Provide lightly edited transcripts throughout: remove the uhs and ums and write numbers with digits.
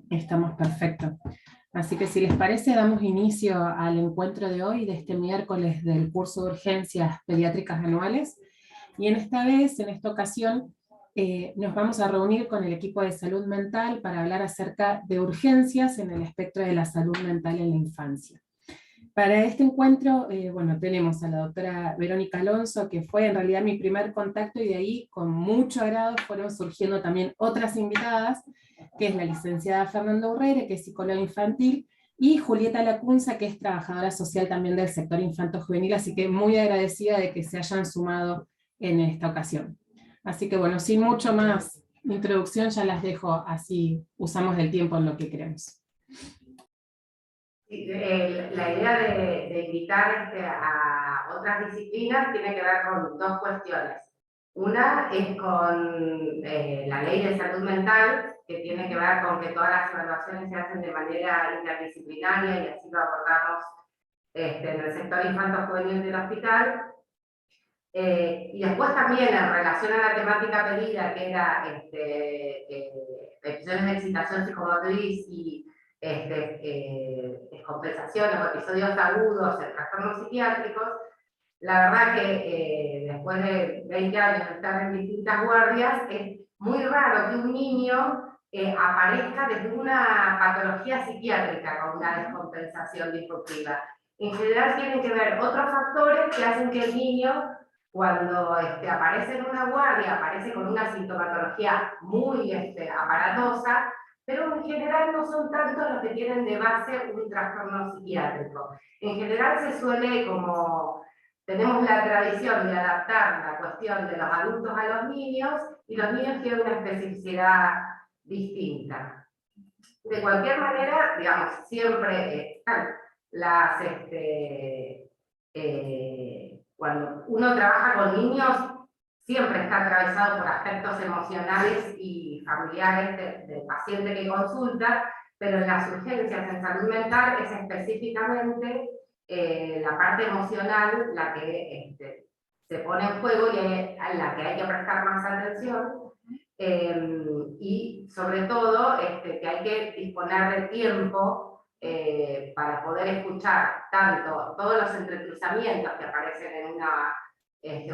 Estamos perfectos. Así que si les parece, damos inicio al encuentro de hoy, de este miércoles del curso de urgencias pediátricas anuales. Y en esta ocasión, nos vamos a reunir con el equipo de salud mental para hablar acerca de urgencias en el espectro de la salud mental en la infancia. Para este encuentro, tenemos a la doctora Verónica Alonso, que fue en realidad mi primer contacto, y de ahí, con mucho agrado, fueron surgiendo también otras invitadas, que es la licenciada Fernanda Urrere, que es psicóloga infantil, y Julieta Lacunza, que es trabajadora social también del sector infanto-juvenil, así que muy agradecida de que se hayan sumado en esta ocasión. Así que bueno, sin mucho más introducción, ya las dejo, así usamos el tiempo en lo que queremos. La idea de invitar a otras disciplinas tiene que ver con dos cuestiones. Una es con la ley de salud mental, que tiene que ver con que todas las evaluaciones se hacen de manera interdisciplinaria, y así lo abordamos en el sector infanto-juvenil del hospital. Y después también, en relación a la temática pedida, que era episodios de excitación psicomotriz y descompensaciones o episodios agudos en trastornos psiquiátricos, la verdad que después de 20 años de estar en distintas guardias, es muy raro que un niño aparezca desde una patología psiquiátrica con una descompensación disruptiva. En general tienen que ver otros factores que hacen que el niño, cuando aparece en una guardia, aparece con una sintomatología muy aparatosa, pero en general no son tantos los que tienen de base un trastorno psiquiátrico. En general se suele, como tenemos la tradición de adaptar la cuestión de los adultos a los niños, y los niños tienen una especificidad distinta. De cualquier manera, digamos, siempre están las... cuando uno trabaja con niños, siempre está atravesado por aspectos emocionales y familiares del paciente que consulta, pero en las urgencias en salud mental es específicamente la parte emocional la que se pone en juego y a la que hay que prestar más atención, y sobre todo que hay que disponer de tiempo para poder escuchar tanto todos los entrecruzamientos que aparecen en una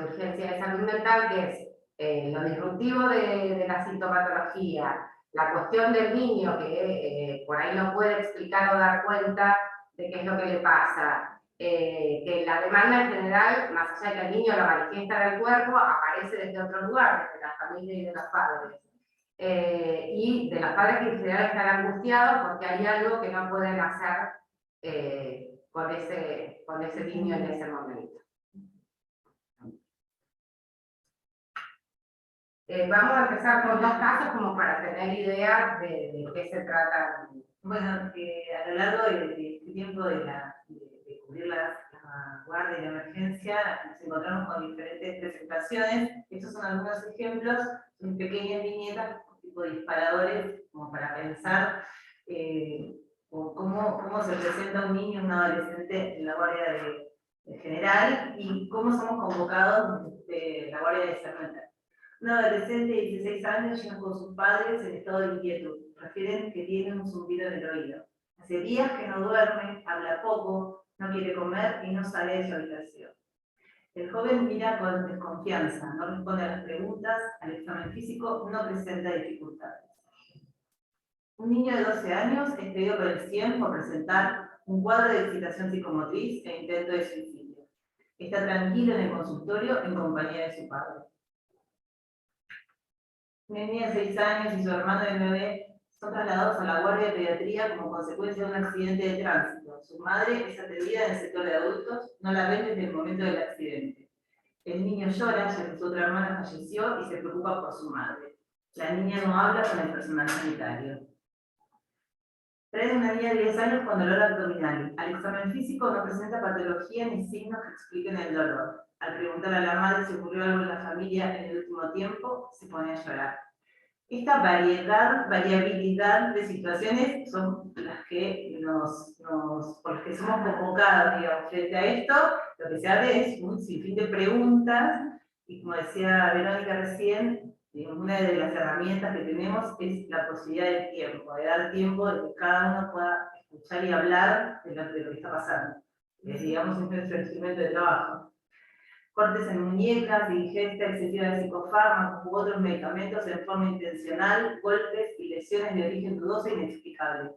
urgencia de salud mental, que es lo disruptivo de la sintomatología, la cuestión del niño que por ahí no puede explicar o dar cuenta de qué es lo que le pasa, que la demanda en general, más allá de que el niño lo manifiesta en el cuerpo, aparece desde otro lugar, desde la familia y de los padres. Y de los padres que en general están angustiados porque hay algo que no pueden hacer con ese niño en ese momento. Vamos a empezar con dos casos como para tener idea de qué se trata. Bueno, a lo largo de este tiempo de cubrir la guardia y la emergencia, nos encontramos con diferentes presentaciones. Estos son algunos ejemplos, son pequeñas viñetas tipo disparadores, como para pensar cómo se presenta un niño y un adolescente en la guardia de general, y cómo somos convocados de la guardia de salud mental. Un adolescente de 16 años llega con sus padres en estado de inquietud. Refieren que tiene un zumbido en el oído. Hace días que no duerme, habla poco, no quiere comer y no sale de su habitación. El joven mira con desconfianza, no responde a las preguntas, al examen físico no presenta dificultades. Un niño de 12 años es pedido por el CIEM por presentar un cuadro de excitación psicomotriz e intento de suicidio. Está tranquilo en el consultorio en compañía de su padre. Una niña de 6 años y su hermano de 9 son trasladados a la guardia de pediatría como consecuencia de un accidente de tránsito. Su madre es atendida en el sector de adultos, no la ven desde el momento del accidente. El niño llora ya que su otra hermana falleció y se preocupa por su madre. La niña no habla con el personal sanitario. Trae una niña de 10 años con dolor abdominal. Al examen físico no presenta patología ni signos que expliquen el dolor. Al preguntar a la madre si ocurrió algo en la familia en el último tiempo, se pone a llorar. Esta variabilidad de situaciones son las que por las que somos convocados, digamos. Frente a esto, lo que se hace es un sinfín de preguntas, y como decía Verónica recién, Digamos, una de las herramientas que tenemos es la posibilidad del tiempo, de dar tiempo de que cada uno pueda escuchar y hablar de lo que está pasando. Digamos, es nuestro instrumento de trabajo. Cortes en muñecas, ingesta excesiva de psicofármacos u otros medicamentos en forma intencional, golpes y lesiones de origen dudoso e inexplicable.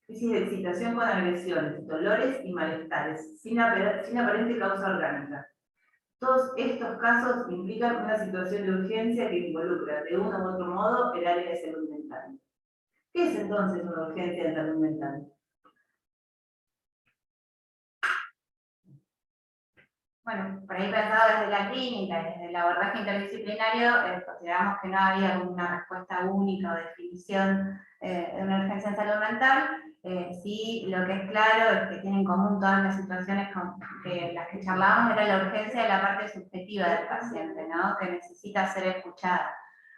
Crisis de excitación con agresiones, dolores y malestares, sin aparente causa orgánica. Todos estos casos implican una situación de urgencia que involucra, de uno u otro modo, el área de salud mental. ¿Qué es entonces una urgencia de salud mental? Bueno, por ahí pensado desde la clínica, desde el abordaje interdisciplinario, consideramos que no había una respuesta única o definición de una urgencia en salud mental. Sí, lo que es claro es que tienen en común todas las situaciones con las que charlábamos, era la urgencia de la parte subjetiva del paciente, ¿no? Que necesita ser escuchada.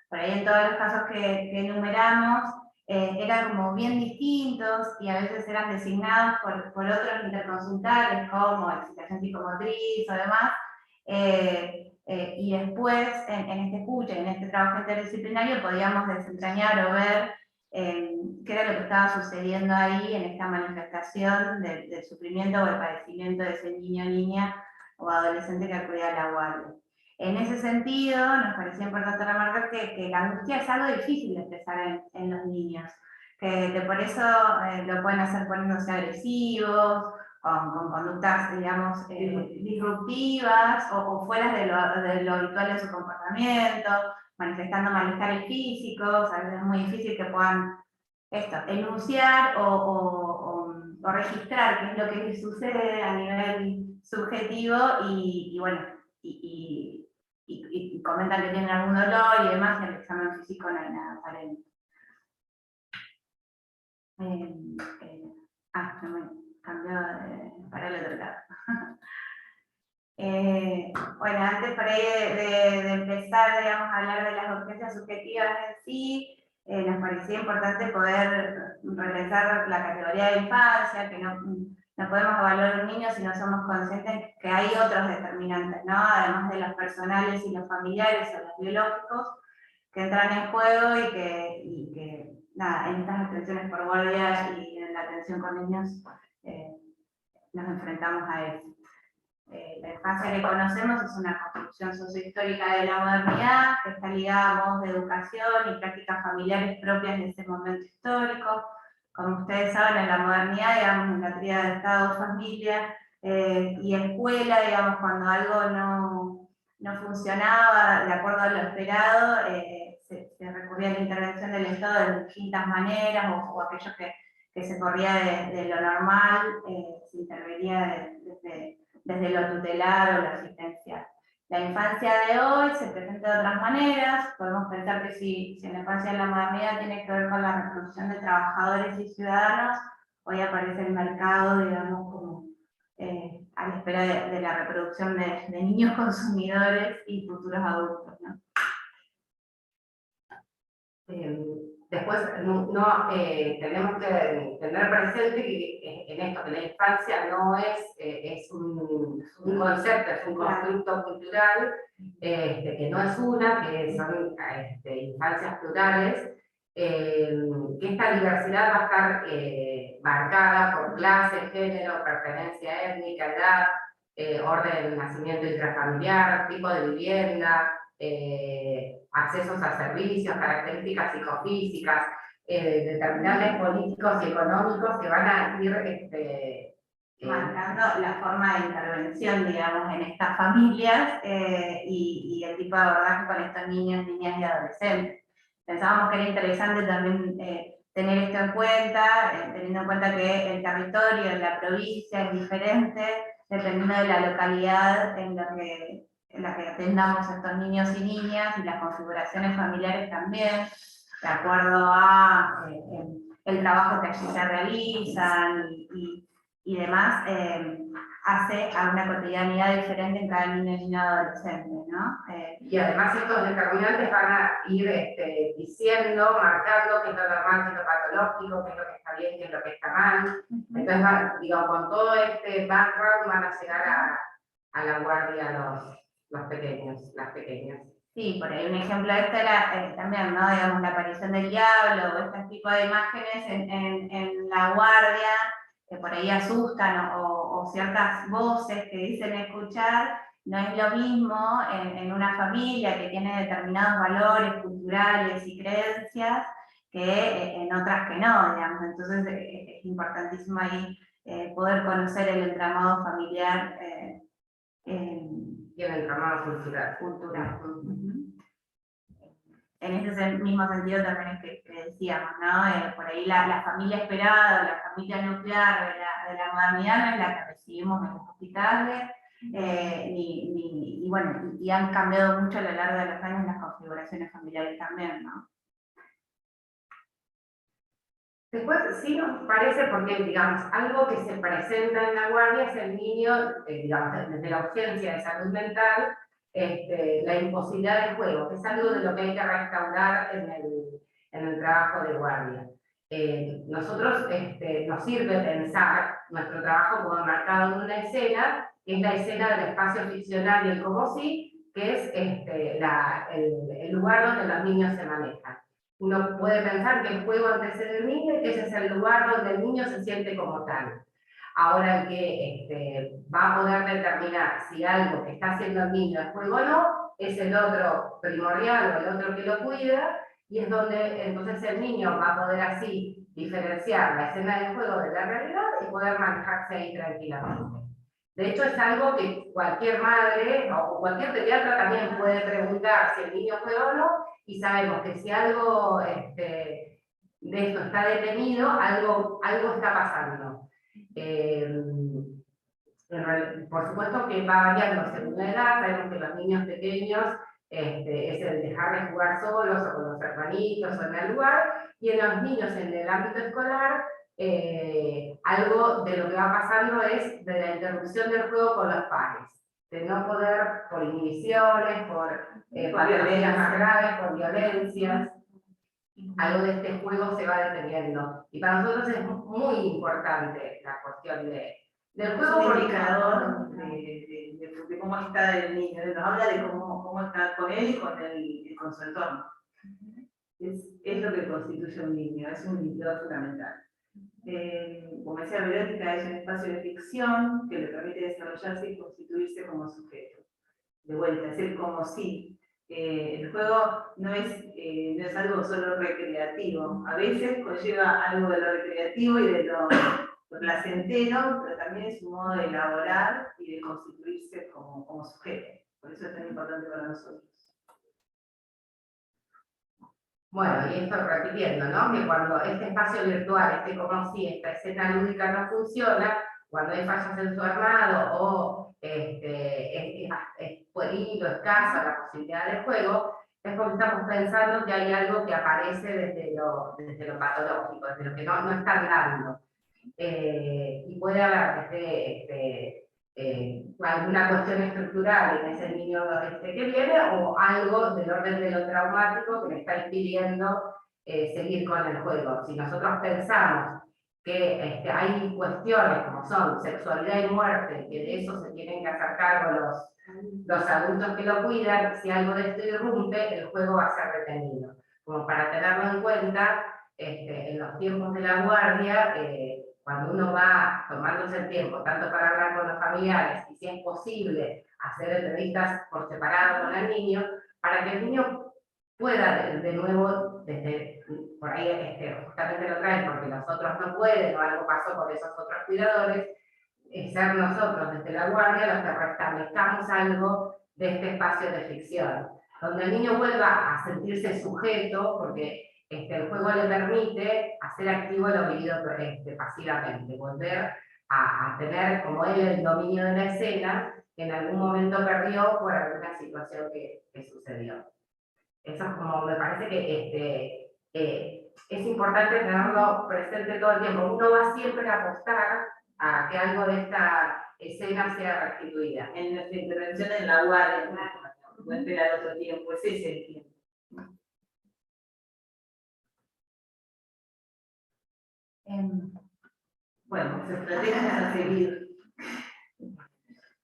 Por ahí en todos los casos que enumeramos, eran como bien distintos y a veces eran designados por otros interconsultales como excitación psicomotriz o demás, y después en este escucha, en este trabajo interdisciplinario podíamos desentrañar o ver qué era lo que estaba sucediendo ahí en esta manifestación del sufrimiento o el padecimiento de ese niño, niña o adolescente que acudía a la guardia. En ese sentido, nos parecía importante remarcar que la angustia es algo difícil de expresar en los niños, que por eso lo pueden hacer poniéndose agresivos, con conductas, digamos, disruptivas o fuera de lo habitual en su comportamiento, manifestando malestares físicos. A veces es muy difícil que puedan enunciar o registrar qué es lo que les sucede a nivel subjetivo y bueno, y comentan que tienen algún dolor y demás, y en el examen físico no hay nada aparente. No me cambió para el otro lado. Bueno, antes por ahí de empezar, digamos, a hablar de las urgencias subjetivas en sí, nos parecía importante poder regresar la categoría de infancia, que no podemos evaluar un niño si no somos conscientes que hay otros determinantes, ¿no? Además de los personales y los familiares o los biológicos, que entran en juego y que nada, en estas atenciones por guardia y en la atención con niños nos enfrentamos a eso. La infancia que conocemos es una construcción sociohistórica de la modernidad que está ligada a modos de educación y prácticas familiares propias de ese momento histórico. Como ustedes saben, en la modernidad, digamos, en la tríada de Estado, familia y escuela, digamos, cuando algo no funcionaba de acuerdo a lo esperado, se recurría a la intervención del Estado de distintas maneras, o aquello que se corría de lo normal, se intervenía desde lo tutelar o lo asistencial. La infancia de hoy se presenta de otras maneras. Podemos pensar que si en la infancia de la modernidad tiene que ver con la reproducción de trabajadores y ciudadanos, hoy aparece el mercado, digamos, como a la espera de la reproducción de niños consumidores y futuros adultos, ¿no? Después, tenemos que tener presente que en esto, que la infancia no es un concepto, es un constructo cultural, que no es una, que son infancias plurales, que esta diversidad va a estar marcada por clase, género, pertenencia étnica, edad, orden de nacimiento intrafamiliar, tipo de vivienda, accesos a servicios, características psicofísicas, determinantes políticos y económicos que van a ir marcando la forma de intervención, digamos, en estas familias y el tipo de abordaje con estos niños, niñas y adolescentes. Pensábamos que era interesante también tener esto en cuenta, teniendo en cuenta que el territorio, la provincia es diferente, dependiendo de la localidad en la que atendamos a estos niños y niñas, y las configuraciones familiares también, de acuerdo a el trabajo que allí se realizan y demás, hace a una cotidianidad diferente en cada niño y niña adolescente, ¿no? Y además estos determinantes van a ir diciendo, marcando qué es lo normal, qué es lo patológico, qué es lo que está bien, qué es lo que está mal. Entonces, digo, con todo este background van a llegar a la guardia los pequeños, las pequeñas. Sí, por ahí un ejemplo de esto era también, ¿no? Digamos, la aparición del diablo o este tipo de imágenes en la guardia, que por ahí asustan, o ciertas voces que dicen escuchar, no es lo mismo en una familia que tiene determinados valores culturales y creencias que en otras que no, digamos. Entonces es importantísimo ahí poder conocer el entramado familiar. Y en el entramado cultural. En ese mismo sentido también es que decíamos, ¿no? Por ahí la familia esperada, la familia nuclear de la modernidad no es la que recibimos en los hospitales, y bueno, y han cambiado mucho a lo largo de los años las configuraciones familiares también, ¿no? Después sí nos parece, porque digamos, algo que se presenta en la guardia es el niño, digamos, desde la urgencia de salud mental, la imposibilidad del juego, que es algo de lo que hay que restaurar en el trabajo de guardia. Nosotros nos sirve pensar nuestro trabajo como marcado en una escena, que es la escena del espacio ficcional y el como sí, que es el lugar donde los niños se manejan. Uno puede pensar que el juego antecede al niño y que ese es el lugar donde el niño se siente como tal. Ahora el que va a poder determinar si algo que está haciendo el niño es juego o no, es el otro primordial o el otro que lo cuida, y es donde entonces el niño va a poder así diferenciar la escena del juego de la realidad y poder manejarse ahí tranquilamente. De hecho, es algo que cualquier madre o cualquier pediatra también puede preguntar si el niño juega o no, y sabemos que si algo de esto está detenido, algo está pasando. Por supuesto que va variando según la edad, sabemos que los niños pequeños es el dejar de jugar solos o con los hermanitos o en el lugar, y en los niños en el ámbito escolar, algo de lo que va pasando es de la interrupción del juego con los pares, de no poder, por inhibiciones, por patologías más graves, por violencias, algo de este juego se va deteniendo. Y para nosotros es muy importante la cuestión del juego. Es un indicador de cómo está el niño, nos habla de cómo está con él y con su entorno. Es lo que constituye un niño, es un indicador fundamental. Como decía Verónica, es un espacio de ficción que le permite desarrollarse y constituirse como sujeto. De vuelta, es el como si. El juego no es algo solo recreativo, a veces conlleva algo de lo recreativo y de lo placentero, pero también es un modo de elaborar y de constituirse como sujeto. Por eso es tan importante para nosotros. Bueno, y esto repitiendo, ¿no? Que cuando este espacio virtual, como si esta escena lúdica no funciona, cuando hay fallas en su armado o es pueril o escasa la posibilidad de juego, es porque estamos pensando que hay algo que aparece desde lo patológico, desde lo que no están dando. Y puede haber desde alguna cuestión estructural en ese niño que viene, o algo del orden de lo traumático que le está impidiendo seguir con el juego. Si nosotros pensamos que hay cuestiones como son sexualidad y muerte, que de eso se tienen que hacer cargo los adultos que lo cuidan, si algo de esto irrumpe, el juego va a ser detenido. Como para tenerlo en cuenta, en los tiempos de la guardia, cuando uno va tomándose el tiempo, tanto para hablar con los familiares, y si es posible, hacer entrevistas por separado con el niño, para que el niño pueda de nuevo, por ahí justamente lo traen porque los otros no pueden, o algo pasó con esos otros cuidadores, ser nosotros desde la guardia los que restablezcamos algo de este espacio de ficción, donde el niño vuelva a sentirse sujeto, porque el juego le permite hacer activo lo vivido pasivamente, volver a tener como él el dominio de la escena que en algún momento perdió por alguna situación que sucedió. Eso es como, me parece que es importante tenerlo presente todo el tiempo. Uno va siempre a apostar a que algo de esta escena sea restituida. En nuestra intervención en la guardia, no esperar otro tiempo, ese es el tiempo. Bueno, estrategias a seguir.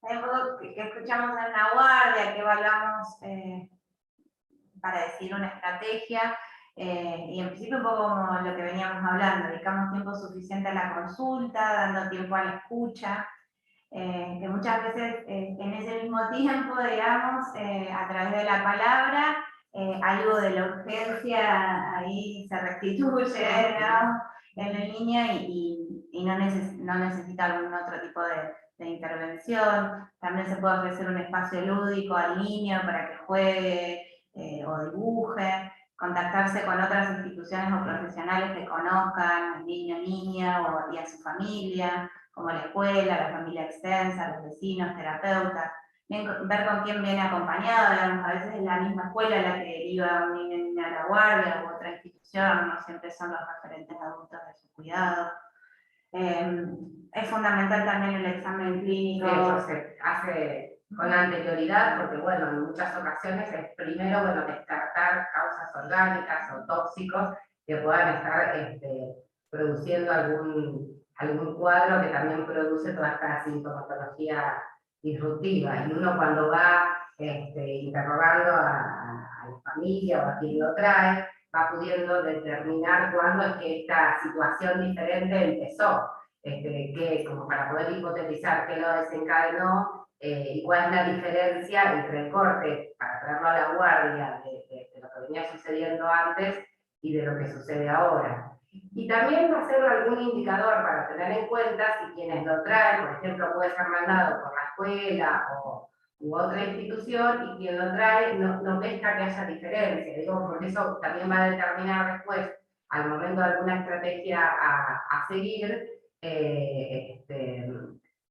Hay algo que escuchamos en la guardia, que evaluamos para decidir una estrategia. Y en principio un poco como lo que veníamos hablando, dedicamos tiempo suficiente a la consulta, dando tiempo a la escucha, que muchas veces en ese mismo tiempo, digamos, a través de la palabra, algo de la urgencia ahí se restituye, ¿no?, en la niña y no necesita algún otro tipo de intervención. También se puede ofrecer un espacio lúdico al niño para que juegue o dibuje, contactarse con otras instituciones o profesionales que conozcan al niño o niña y a su familia, como la escuela, la familia extensa, los vecinos, terapeutas. Ver con quién viene acompañado, digamos, a veces es la misma escuela la que deriva a un niño o niña a la guardia u otra institución, no siempre son los referentes adultos de su cuidado. Es fundamental también el examen clínico. Sí, eso se hace con anterioridad, porque bueno, en muchas ocasiones es primero, bueno, descartar causas orgánicas o tóxicos que puedan estar produciendo algún cuadro que también produce toda esta sintomatología disruptiva. Y uno cuando va interrogando a la familia o a quien lo trae, va pudiendo determinar cuándo es que esta situación diferente empezó, que, como para poder hipotetizar qué lo desencadenó, y cuál es la diferencia entre el corte para traerlo a la guardia de lo que venía sucediendo antes y de lo que sucede ahora. Y también va a ser algún indicador para tener en cuenta si quienes lo traen, por ejemplo, puede ser mandado por la escuela u otra institución, y quien lo trae no pesca que haya diferencia. Digo, porque eso también va a determinar después, al momento de alguna estrategia a seguir,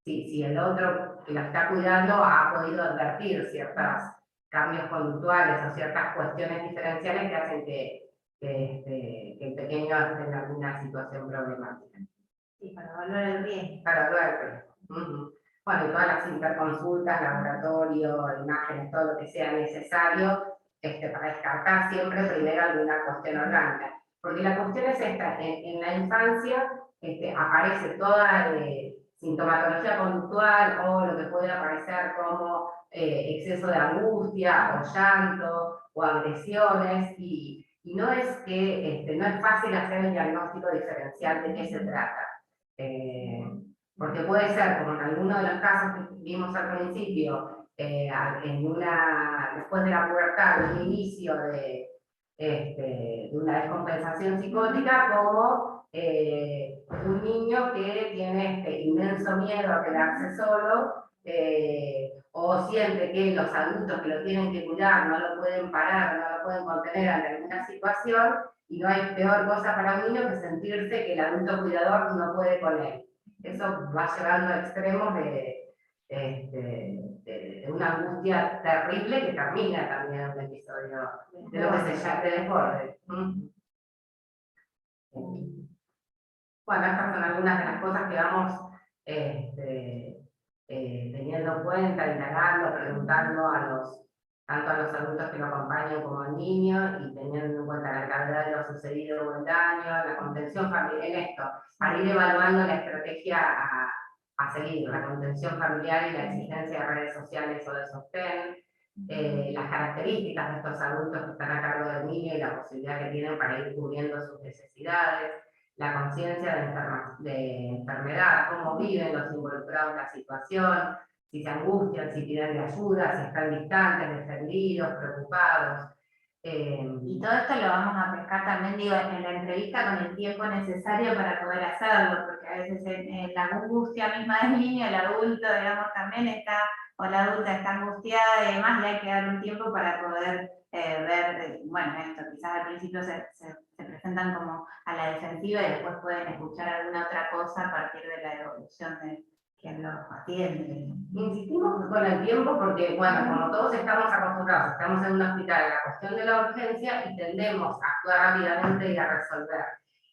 si el otro que lo está cuidando ha podido advertir ciertos cambios conductuales o ciertas cuestiones diferenciales que hacen que el pequeño esté en alguna situación problemática. Sí, para evaluar el riesgo. Para evaluar el riesgo. Bueno, y todas las interconsultas, laboratorio, imágenes, todo lo que sea necesario, para descartar siempre primero alguna cuestión orgánica. Porque la cuestión es esta, en la infancia aparece toda sintomatología conductual o lo que puede aparecer como exceso de angustia o llanto o agresiones, y no es que no es fácil hacer el diagnóstico diferencial de qué se trata. Porque puede ser, como en alguno de los casos que vimos al principio, después de la pubertad, un inicio de una descompensación psicótica, como un niño que tiene inmenso miedo a quedarse solo, o siente que los adultos que lo tienen que cuidar no lo pueden parar, no lo pueden contener ante alguna situación, y no hay peor cosa para un niño que sentirse que el adulto cuidador no puede con él. Eso va llevando a extremos de una angustia terrible que termina también en un episodio de lo que se llama de desborde. Bueno, estas son algunas de las cosas que vamos teniendo en cuenta, indagando, preguntando tanto a los adultos que lo acompañan como al niño, y teniendo en cuenta la gravedad de lo sucedido o el daño, la contención familiar en esto, para ir evaluando la estrategia a seguir, la contención familiar y la existencia de redes sociales o de sostén, las características de estos adultos que están a cargo del niño y la posibilidad que tienen para ir cubriendo sus necesidades, la conciencia de enfermedad, cómo viven los involucrados en la situación, si se angustian, si piden de ayuda, si están distantes, defendidos, preocupados. Y todo esto lo vamos a pescar también, digo, en la entrevista con el tiempo necesario para poder hacerlo, porque a veces la angustia misma del niño, el adulto, digamos, también está, o la adulta está angustiada y demás, y hay que dar un tiempo para poder ver, bueno, esto, quizás al principio se presentan como a la defensiva y después pueden escuchar alguna otra cosa a partir de la evolución de quien los atiende. Insistimos con el tiempo porque, bueno, como todos estamos acostumbrados, estamos en un hospital, la cuestión de la urgencia, y tendemos a actuar rápidamente y a resolver.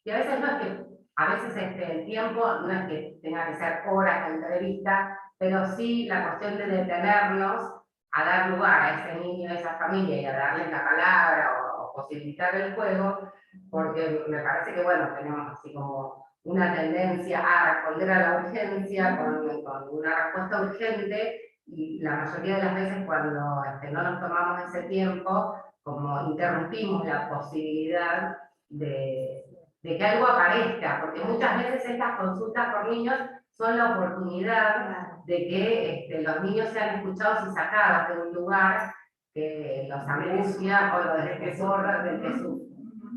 Y a veces no es que, a veces el tiempo no es que tenga que ser horas de entrevista, pero sí la cuestión de detenernos a dar lugar a ese niño, a esa familia, y a darles la palabra o posibilitar el juego, porque me parece que, bueno, tenemos así como una tendencia a responder a la urgencia con una respuesta urgente, y la mayoría de las veces cuando no nos tomamos ese tiempo, como interrumpimos la posibilidad de que algo aparezca, porque muchas veces estas consultas por niños son la oportunidad de que los niños sean escuchados y sacados de un lugar que los angustia o los desborda del que sufren.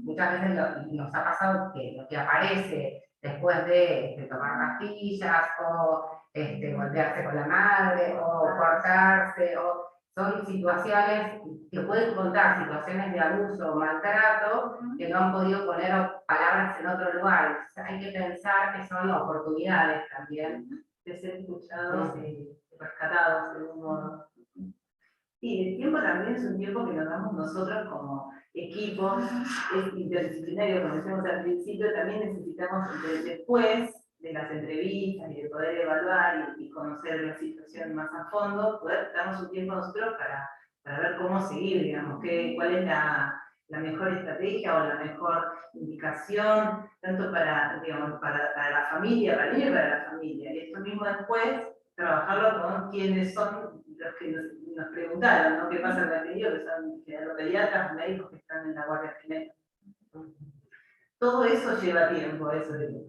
Muchas veces nos ha pasado que lo que aparece después de tomar pastillas o golpearse con la madre o cortarse, son situaciones que pueden contar, situaciones de abuso o maltrato que no han podido poner palabras en otro lugar. Entonces hay que pensar que son oportunidades también de ser escuchados y rescatados de un modo. Sí, el tiempo también es un tiempo que nos damos nosotros como equipo, es interdisciplinario, como decíamos al principio, también necesitamos después de las entrevistas y de poder evaluar y conocer la situación más a fondo, poder darnos un tiempo nosotros para ver cómo seguir, digamos, cuál es la mejor estrategia o la mejor indicación, tanto para, digamos, para la familia, para el niño y para la familia. Y esto mismo después, trabajarlo con quienes son los que nos preguntaron, ¿no? ¿Qué pasa con el niño? Que son los pediatras, los médicos que están en la guardia clínica. Todo eso lleva tiempo, eso digo.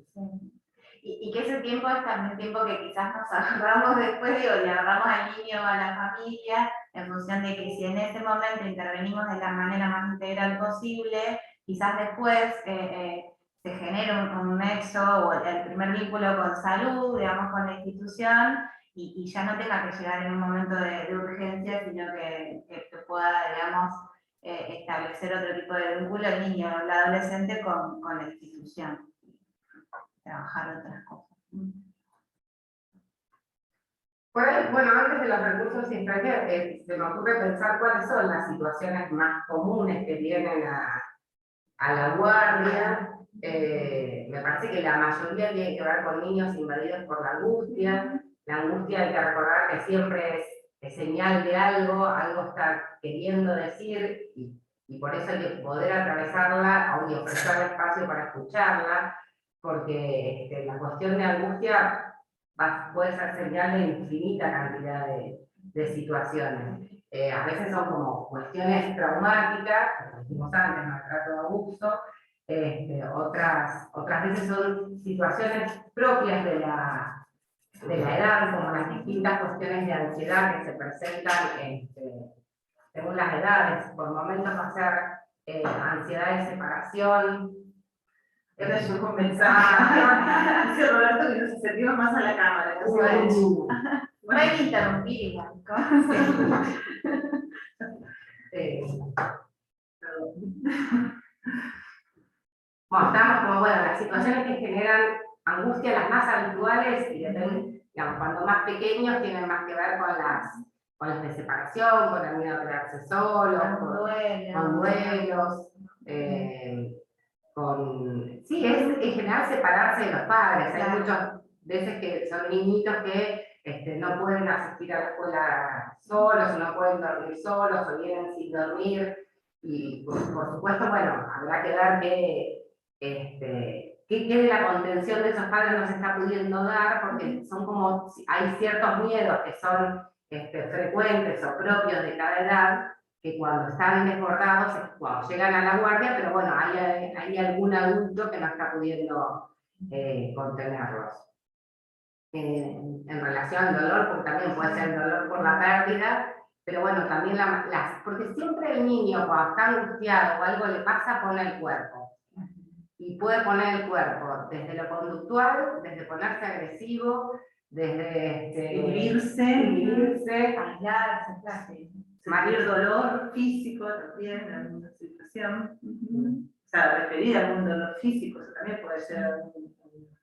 Y que ese tiempo es también tiempo que quizás nos agarramos después, digo, le agarramos al niño o a la familia, en función de que si en ese momento intervenimos de la manera más integral posible, quizás después se genere un nexo o el primer vínculo con salud, digamos, con la institución, y ya no tenga que llegar en un momento de urgencia, sino que pueda, digamos, establecer otro tipo de vínculo el niño o el adolescente con la institución. Trabajar otras cosas. Por ahí, bueno, antes de los recursos infantiles, se me ocurre pensar cuáles son las situaciones más comunes que vienen a la guardia. Me parece que la mayoría tiene que ver con niños invadidos por la angustia. La angustia, hay que recordar que siempre es señal de algo, algo está queriendo decir, y por eso hay que poder atravesarla y ofrecer espacio para escucharla, porque la cuestión de angustia puede ser señal de infinita cantidad de situaciones. A veces son como cuestiones traumáticas, como dijimos antes, maltrato o abuso, otras veces son situaciones propias de la edad, como las distintas cuestiones de ansiedad que se presentan según las edades. Por momentos va a ser ansiedad de separación. Ahora yo con mensaje. Dice Roberto que nos acerquemos más a la cámara. No hay que interrumpir igual. Bueno, estamos como, bueno, las situaciones que generan angustia, las más habituales, y dependen, digamos, cuando más pequeños tienen más que ver con las de separación, con el miedo a quedarse solos, con duelos, sí, es en general separarse de los padres. Hay muchas veces que son niñitos que no pueden asistir a la escuela solos, o no pueden dormir solos, o vienen sin dormir, y por supuesto, bueno, habrá que ver qué de la contención de esos padres no se está pudiendo dar, porque son como, hay ciertos miedos que son frecuentes o propios de cada edad, que cuando están desbordados es cuando llegan a la guardia, pero bueno, hay algún adulto que no está pudiendo contenerlos. En relación al dolor, porque también puede ser el dolor por la pérdida, pero bueno, también porque siempre el niño cuando está angustiado o algo le pasa, pone el cuerpo. Y puede poner el cuerpo desde lo conductual, desde ponerse agresivo, desde inhibirse, aislarse, sentir dolor físico también en alguna situación. O sea, referir a algún dolor físico, eso también puede ser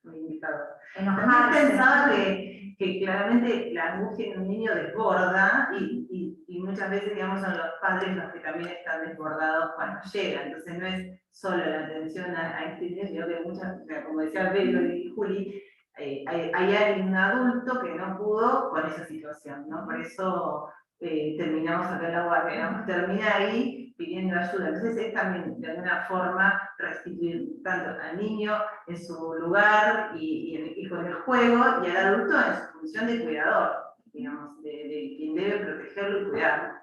un indicador. También pensaba que claramente la angustia en un niño desborda y muchas veces, digamos, son los padres los que también están desbordados cuando llegan. Entonces no es solo la atención a este niño, sino que muchas, como decía Pedro y Juli, hay un adulto que no pudo con esa situación, ¿no? Por eso terminamos acá en la guardia, ¿no? Termina ahí pidiendo ayuda. Entonces es también de alguna forma restituir tanto al niño en su lugar y con el juego, y al adulto en su función de cuidador, digamos, de quien debe protegerlo y cuidarlo.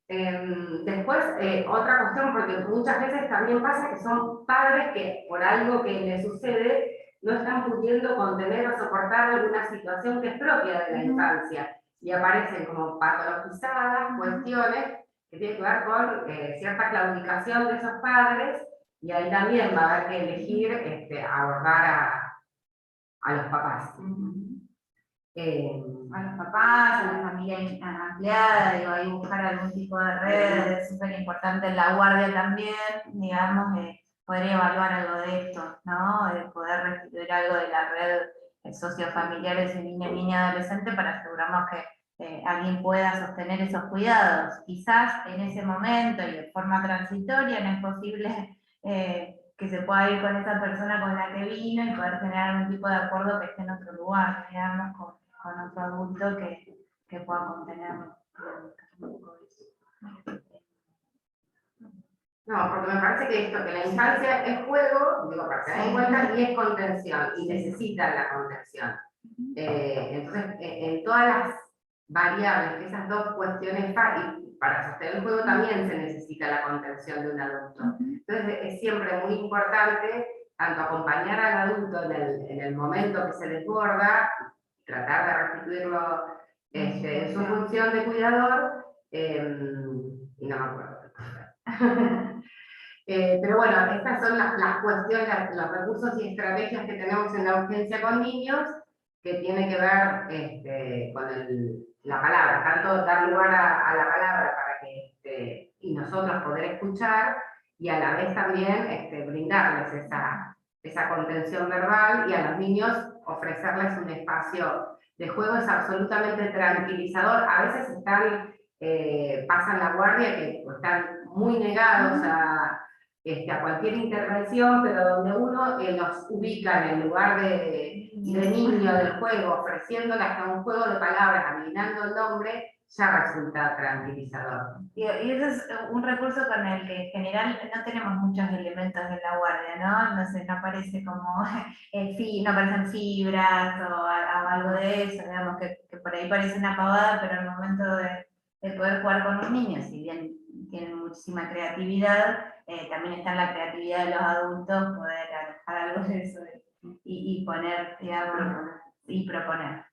Después, otra cuestión, porque muchas veces también pasa que son padres que por algo que les sucede no están pudiendo contener o soportar alguna situación que es propia de la infancia y aparecen como patologizadas cuestiones que tienen que ver con cierta claudicación de esos padres, y ahí también va a haber que elegir abordar a los papás. A los papás, a la familia ampliada, digo, ahí buscar algún tipo de red, es súper importante en la guardia también, digamos, poder evaluar algo de esto, ¿no? De poder restituir algo de la red sociofamiliar de ese niño, niña, adolescente, para asegurarnos que alguien pueda sostener esos cuidados. Quizás en ese momento y de forma transitoria no es posible que se pueda ir con esa persona con la que vino y poder generar algún tipo de acuerdo que esté en otro lugar, digamos, con otro adulto que pueda contenerlo. No, porque me parece que esto, que la infancia es juego, digo, para que se den cuenta, y es contención, y necesita la contención. Entonces, en todas las variables que esas dos cuestiones para sostener el juego también se necesita la contención de un adulto. Entonces, es siempre muy importante tanto acompañar al adulto en el momento que se desborda, tratar de restituirlo en su función de cuidador, y no me acuerdo. Pero bueno, estas son las cuestiones, los recursos y estrategias que tenemos en la urgencia con niños, que tiene que ver con la palabra, tanto dar lugar a la palabra para que y nosotros poder escuchar, y a la vez también brindarles esa contención verbal, y a los niños ofrecerles un espacio de juego. Es absolutamente tranquilizador. A veces pasan la guardia que están muy negados a cualquier intervención, pero donde uno los ubica en el lugar de niño del juego, ofreciéndole hasta un juego de palabras, adivinando el nombre, ya resulta tranquilizador. Y eso es un recurso con el que en general no tenemos muchos elementos en la guardia, ¿no? No sé, no aparece como, no aparecen fibras o algo de eso, digamos, que por ahí parece una pavada, pero al momento de poder jugar con un niño, si bien tienen muchísima creatividad, también está en la creatividad de los adultos poder alojar algo de eso y poner, digamos, y proponer.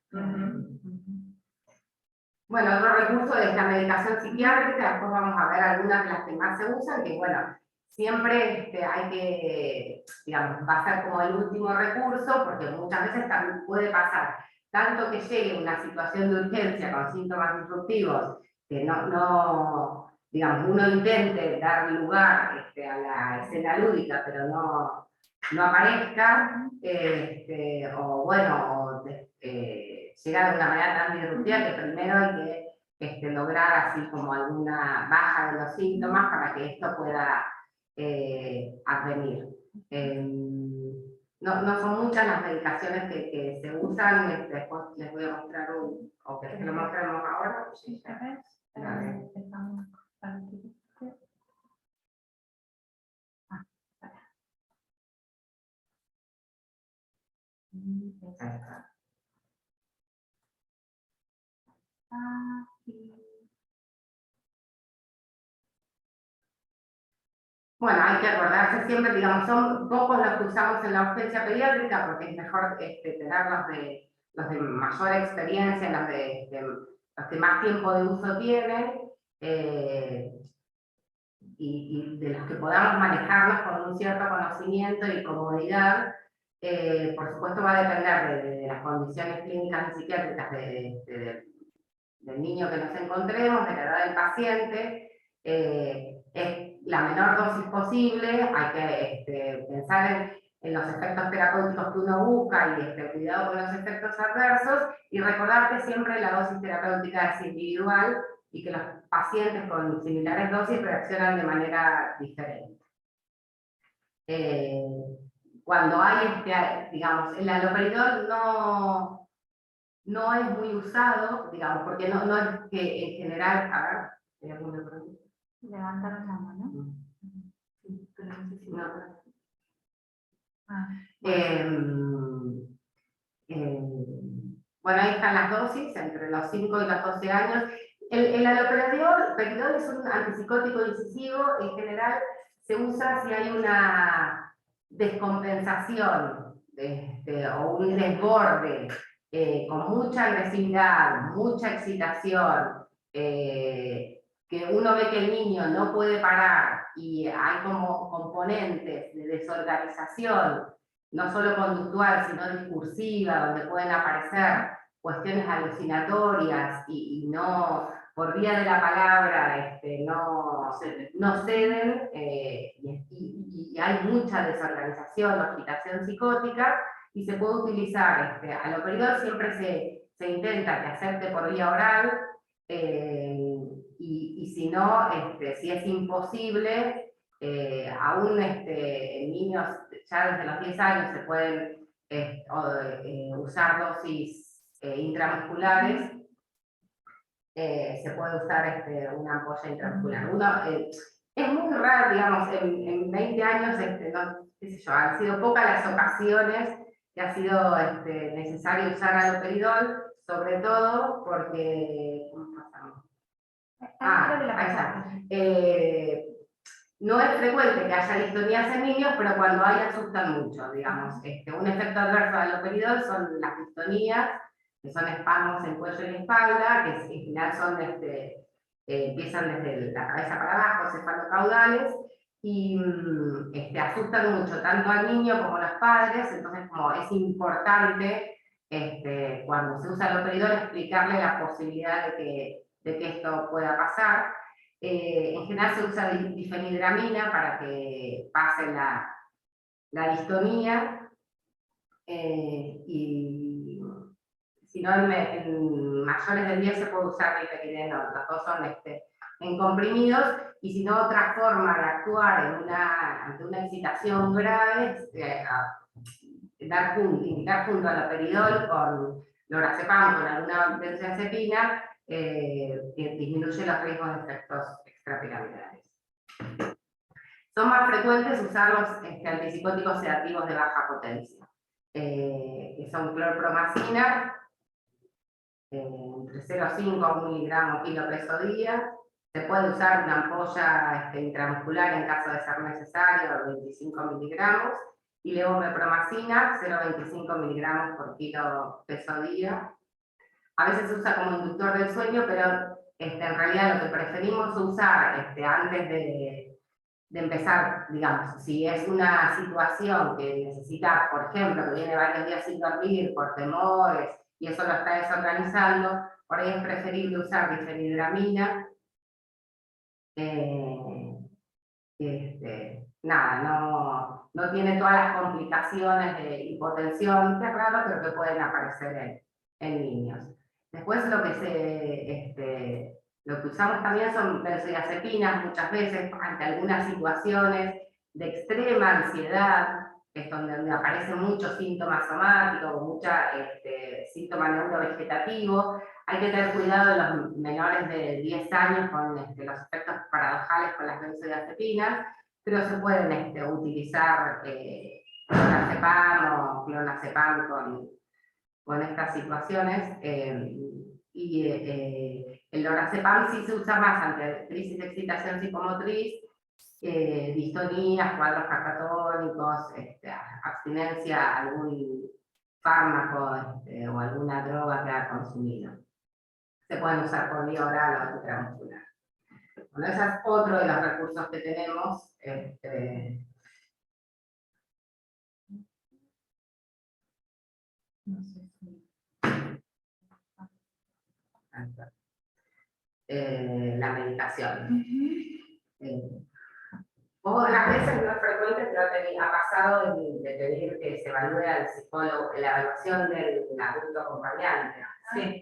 Bueno, otro recurso es la medicación psiquiátrica. Después vamos a ver algunas de las que más se usan, que bueno, siempre hay que, digamos, va a ser como el último recurso, porque muchas veces también puede pasar tanto que llegue una situación de urgencia con síntomas disruptivos, que digamos, uno intente dar lugar a la escena lúdica, pero no aparezca, o bueno, llega de una manera tan disruptiva que primero hay que lograr así como alguna baja de los síntomas para que esto pueda advenir. No son muchas las medicaciones que se usan. Después les voy a mostrar o que lo mostremos ahora. Sí, Bueno, hay que acordarse siempre, digamos, son pocos los que usamos en la urgencia pediátrica, porque es mejor tener los de mayor experiencia, los que más tiempo de uso tienen, y de los que podamos manejarlos con un cierto conocimiento y comodidad. Por supuesto va a depender de las condiciones clínicas y psiquiátricas del niño que nos encontremos, de la edad del paciente. Es la menor dosis posible. Hay que pensar en los efectos terapéuticos que uno busca y cuidado con los efectos adversos, y recordar que siempre la dosis terapéutica es individual y que los pacientes con similares dosis reaccionan de manera diferente. Cuando hay, digamos, el haloperidol no es muy usado, digamos, porque no es que en general, a ver, ¿hay alguna pregunta? Levantaron la mano. Sí, pero no sé si bueno, ahí están las dosis, entre los 5 y los 12 años. El haloperidol es un antipsicótico incisivo, en general se usa si hay una descompensación o un desborde con mucha agresividad, mucha excitación, que uno ve que el niño no puede parar y hay como componentes de desorganización, no solo conductual, sino discursiva, donde pueden aparecer cuestiones alucinatorias y no, por vía de la palabra, no ceden, y hay mucha desorganización, agitación psicótica, y se puede utilizar haloperidol, siempre se intenta que acepte por vía oral, y si no, si es imposible, aún en niños ya desde los 10 años se pueden usar dosis intramusculares, se puede usar una ampolla intramuscular. Es muy raro, digamos, en 20 años, qué sé yo, han sido pocas las ocasiones que ha sido necesario usar haloperidol, sobre todo porque, ¿cómo pasamos? Ahí está. No es frecuente que haya distonías en niños, pero cuando hay asustan mucho, digamos. Un efecto adverso del haloperidol son las distonías, que son espasmos en cuello y espalda, que en general son, empiezan desde la cabeza para abajo, cefalocaudales, y asustan mucho, tanto al niño como a los padres. Entonces como es importante, cuando se usa haloperidol, explicarle la posibilidad de que esto pueda pasar. En general se usa difenhidramina para que pase la distonía, y si no, en mayores de 10 se puede usar nifedipino, los dos son en comprimidos, y si no, otra forma de actuar ante una excitación grave es indicar junto al haloperidol con lorazepam, con alguna benzodiazepina, que disminuye los riesgos de efectos extrapiramidales. Son más frecuentes usar los antipsicóticos sedativos de baja potencia, que son clorpromacina, entre 0,5 a 1 miligramo kilo peso día. Se puede usar una ampolla intramuscular en caso de ser necesario, 25 miligramos, y levomepromacina, 0,25 miligramos por kilo peso día. A veces se usa como inductor del sueño, pero en realidad lo que preferimos usar antes de empezar, digamos, si es una situación que necesita, por ejemplo, que viene varios días sin dormir por temores y eso lo está desorganizando, por ahí es preferible usar difenhidramina. Nada, no tiene todas las complicaciones de hipotensión, que es raro, pero que pueden aparecer en niños. Después lo que usamos también son benzodiazepinas muchas veces ante algunas situaciones de extrema ansiedad, que es donde aparecen muchos síntomas somáticos, mucha síntoma neurovegetativo. Hay que tener cuidado de los menores de 10 años con los efectos paradojales con las benzodiazepinas, pero se pueden utilizar lorazepam o clonazepam con estas situaciones, y el lorazepam sí se usa más ante crisis de excitación psicomotriz, distonías, cuadros catatónicos, abstinencia a algún fármaco o alguna droga que ha consumido. Se pueden usar por vía oral o intramuscular. Bueno, ese es otro de los recursos que tenemos. No sé si... La medicación. Otras veces no es frecuente, pero ha pasado de pedir que se evalúe al psicólogo, la evaluación del adulto acompañante.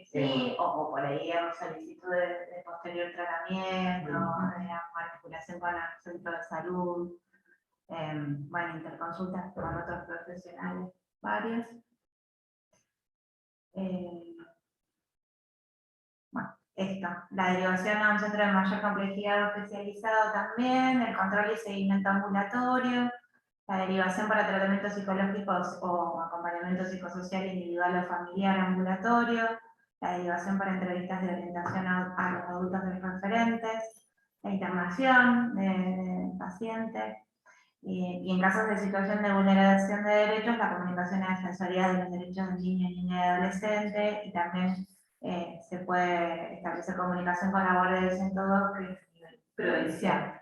Sí, o por ahí hay solicitud de posterior tratamiento, de articulación con el centro de salud, bueno, interconsultas con otros profesionales, varios. Bueno, esto, la derivación a un centro de mayor complejidad especializado también, el control y seguimiento ambulatorio, la derivación para tratamientos psicológicos o acompañamiento psicosocial individual o familiar ambulatorio, la derivación para entrevistas de orientación a los adultos referentes, la internación del paciente, y en casos de situación de vulneración de derechos, la comunicación a defensoría de los derechos del niño, niña y adolescente, y también se puede establecer comunicación con la Guardia del 102, que es a nivel provincial.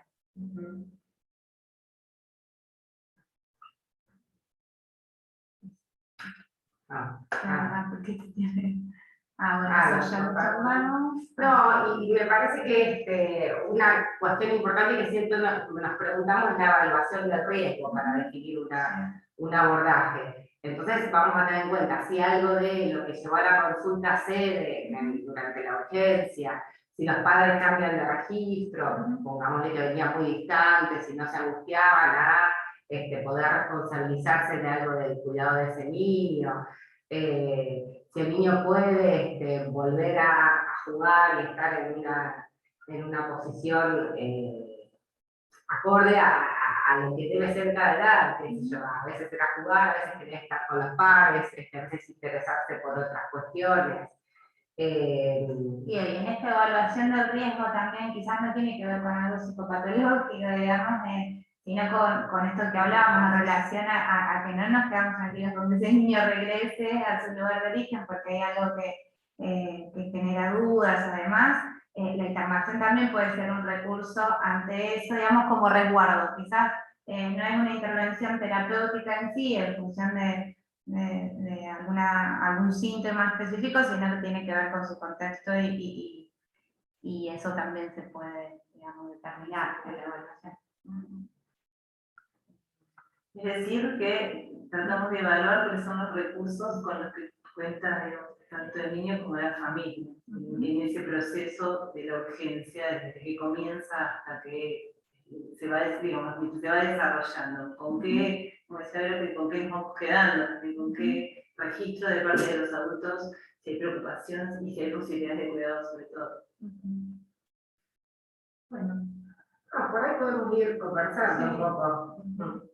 Bueno, eso ya lo charlamos. No, y me parece que una cuestión importante que siempre nos preguntamos es la evaluación del riesgo para definir un abordaje. Entonces vamos a tener en cuenta si algo de lo que llevó a la consulta cede durante la urgencia, si los padres cambian de registro, pongámosle que venían muy distantes, si no se angustiaban a poder responsabilizarse de algo del cuidado de ese niño. Si el niño puede volver a jugar y estar en una posición acorde a lo que debe ser cada edad, a veces era jugar, a veces quería estar con los padres, a veces interesarse por otras cuestiones. Y en esta evaluación del riesgo también quizás no tiene que ver con algo psicopatológico, digamos, sino con esto que hablábamos en relación a que no nos quedamos tranquilos con que ese niño regrese a su lugar de origen, porque hay algo que genera dudas. Además, la internación también puede ser un recurso ante eso, digamos, como resguardo. Quizás no es una intervención terapéutica en sí, en función de algún síntoma específico, sino que tiene que ver con su contexto y eso también se puede, digamos, determinar en la evaluación. Es decir, que tratamos de evaluar cuáles son los recursos con los que cuenta, digamos, tanto el niño como la familia, en ese proceso de la urgencia, desde que comienza hasta que se va desarrollando. ¿Con qué, como decía, con qué nos vamos quedando? ¿Con qué registro de parte de los adultos si hay preocupaciones y si hay posibilidades de cuidado sobre todo? Bueno, por ahí podemos ir conversando un poco.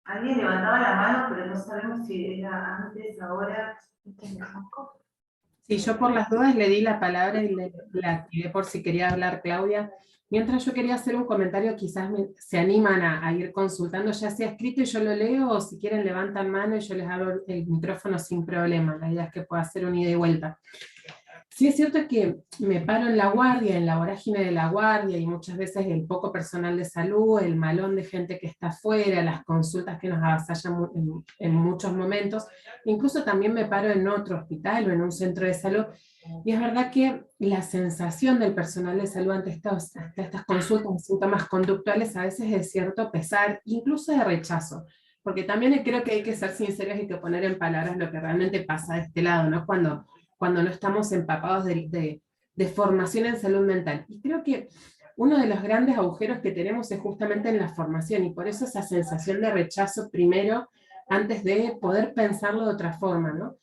Alguien levantaba la mano, pero no sabemos si era antes, ahora. Sí, yo por las dudas le di la palabra y la activé por si quería hablar Claudia. Mientras yo quería hacer un comentario, quizás se animan a ir consultando, ya sea escrito y yo lo leo, o si quieren levantan mano y yo les abro el micrófono sin problema. La idea es que pueda hacer un ida y vuelta. Sí es cierto que me paro en la guardia, en la vorágine de la guardia, y muchas veces el poco personal de salud, el malón de gente que está afuera, las consultas que nos avasallan en muchos momentos, incluso también me paro en otro hospital o en un centro de salud, y es verdad que la sensación del personal de salud ante estas consultas, síntomas conductuales, a veces es de cierto pesar, incluso de rechazo, porque también creo que hay que ser sinceros y que poner en palabras lo que realmente pasa de este lado, ¿no? Cuando no estamos empapados de formación en salud mental. Y creo que uno de los grandes agujeros que tenemos es justamente en la formación, y por eso esa sensación de rechazo primero, antes de poder pensarlo de otra forma, ¿no?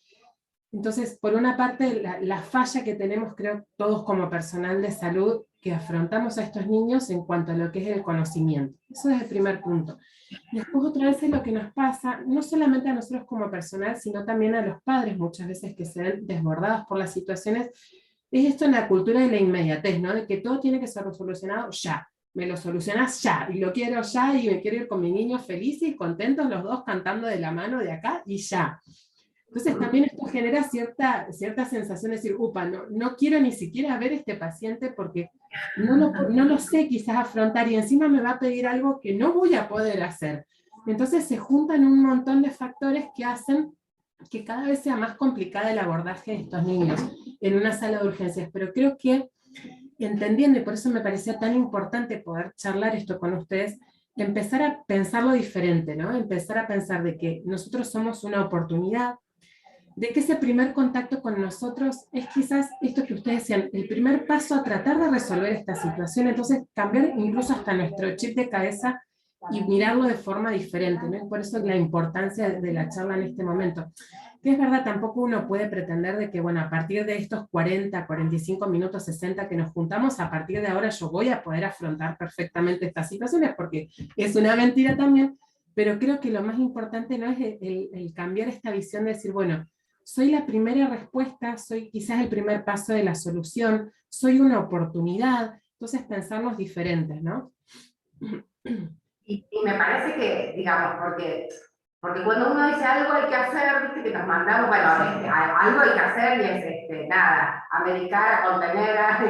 Entonces, por una parte, la falla que tenemos, creo, todos como personal de salud, que afrontamos a estos niños en cuanto a lo que es el conocimiento. Eso es el primer punto. Después otra vez es lo que nos pasa, no solamente a nosotros como personal, sino también a los padres muchas veces que se ven desbordados por las situaciones, es esto en la cultura de la inmediatez, ¿no? De que todo tiene que ser solucionado ya, me lo solucionás ya, y lo quiero ya, y me quiero ir con mi niño felices y contentos los dos cantando de la mano de acá y ya. Entonces también esto genera cierta sensación de decir, upa, no quiero ni siquiera ver a este paciente porque no lo sé quizás afrontar, y encima me va a pedir algo que no voy a poder hacer. Entonces se juntan un montón de factores que hacen que cada vez sea más complicado el abordaje de estos niños en una sala de urgencias. Pero creo que, entendiendo, y por eso me parecía tan importante poder charlar esto con ustedes, empezar a pensarlo diferente, ¿no? Empezar a pensar de que nosotros somos una oportunidad, de que ese primer contacto con nosotros es quizás esto que ustedes decían, el primer paso a tratar de resolver esta situación. Entonces cambiar incluso hasta nuestro chip de cabeza y mirarlo de forma diferente, ¿no? Por eso la importancia de la charla en este momento. Que es verdad, tampoco uno puede pretender de que, bueno, a partir de estos 40, 45 minutos, 60 que nos juntamos, a partir de ahora yo voy a poder afrontar perfectamente estas situaciones, porque es una mentira también, pero creo que lo más importante no es el cambiar esta visión de decir, bueno, soy la primera respuesta, soy quizás el primer paso de la solución, soy una oportunidad, entonces pensarnos diferentes, ¿no? Y me parece que, digamos, porque cuando uno dice algo hay que hacer, viste que nos mandamos, bueno, algo hay que hacer y es, nada, americana, contenera,